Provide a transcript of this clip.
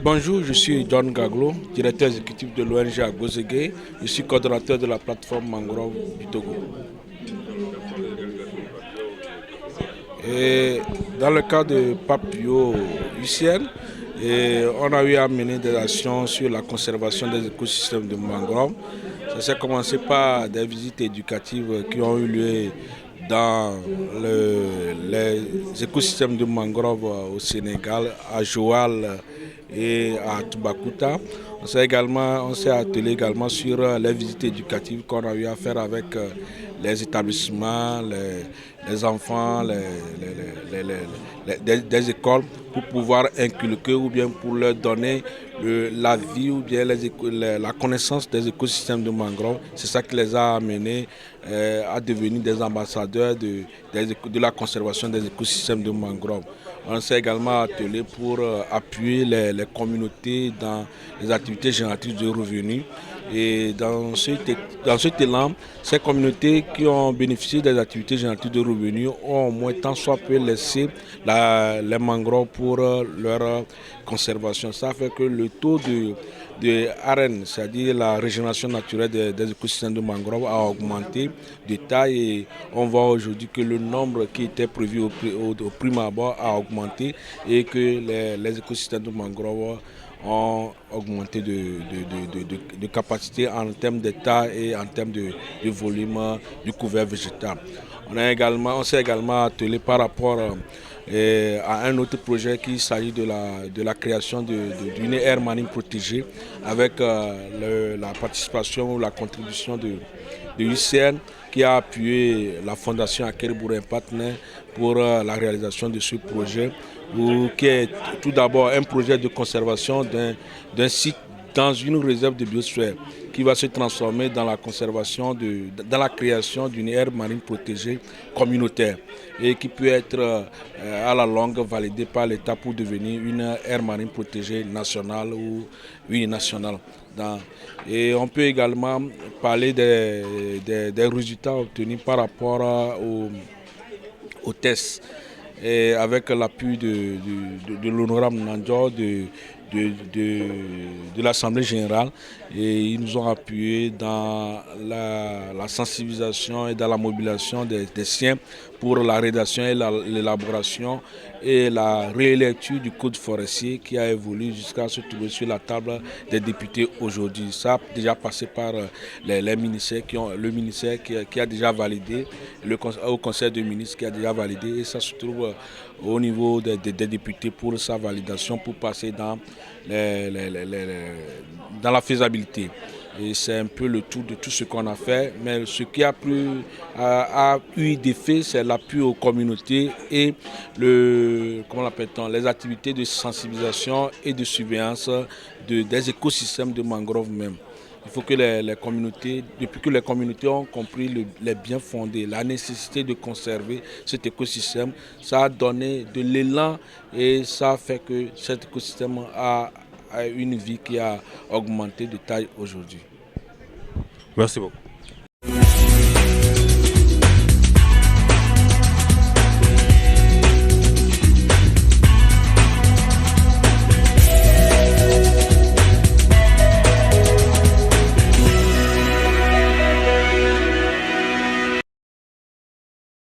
Bonjour, je suis John Gaglo, directeur exécutif de l'ONG Agozege. Je suis coordonnateur de la plateforme Mangrove du Togo. Et dans le cas de Papio UCN, on a eu à mener des actions sur la conservation des écosystèmes de mangrove. Ça s'est commencé par des visites éducatives qui ont eu lieu dans les écosystèmes de mangrove au Sénégal, à Joal et à Toubacouta. On s'est attelé également sur les visites éducatives qu'on a eu à faire avec les établissements, les enfants, des écoles pour pouvoir inculquer ou bien pour leur donner la vie ou bien la connaissance des écosystèmes de mangrove. C'est ça qui les a amenés à devenir des ambassadeurs de la conservation des écosystèmes de mangrove. On s'est également attelé pour appuyer les communautés dans les activités génératrices de revenus. Et dans cet élan, ces communautés qui ont bénéficié des activités génératrices de revenus ont au moins tant soit peu laissé les mangroves pour leur conservation. Ça fait que le taux de ARN, c'est-à-dire la régénération naturelle des écosystèmes de mangroves, a augmenté de taille et on voit aujourd'hui que le nombre qui était prévu au prime abord a augmenté et que les écosystèmes de mangroves ont augmenté de capacité en termes de taille et en termes de volume du couvert végétal. On s'est également attelé par rapport à un autre projet qui s'agit de la création d'une aire marine protégée avec la participation ou la contribution de l'UCN qui a appuyé la fondation Akerbourg Partner pour la réalisation de ce projet, qui est tout d'abord un projet de conservation d'un site dans une réserve de biosphère qui va se transformer dans la conservation, dans la création d'une aire marine protégée communautaire et qui peut être à la longue validée par l'État pour devenir une aire marine protégée nationale ou nationale. Et on peut également parler des résultats obtenus par rapport aux tests et avec l'appui de l'honorable Nandjo de l'Assemblée générale, et ils nous ont appuyés dans la sensibilisation et dans la mobilisation des siens pour la rédaction et l'élaboration et la rélecture du code forestier qui a évolué jusqu'à se trouver sur la table des députés aujourd'hui. Ça a déjà passé par les ministères le ministère qui a déjà validé, au conseil des ministres qui a déjà validé, et ça se trouve au niveau des députés pour sa validation, pour passer dans la faisabilité. Et c'est un peu le tour de tout ce qu'on a fait. Mais ce qui a eu d'effet, c'est l'appui aux communautés et les activités de sensibilisation et de surveillance des écosystèmes de mangroves même. Il faut que les communautés, depuis que les communautés ont compris les bien fondés, la nécessité de conserver cet écosystème, ça a donné de l'élan et ça a fait que cet écosystème a une vie qui a augmenté de taille aujourd'hui. Merci beaucoup.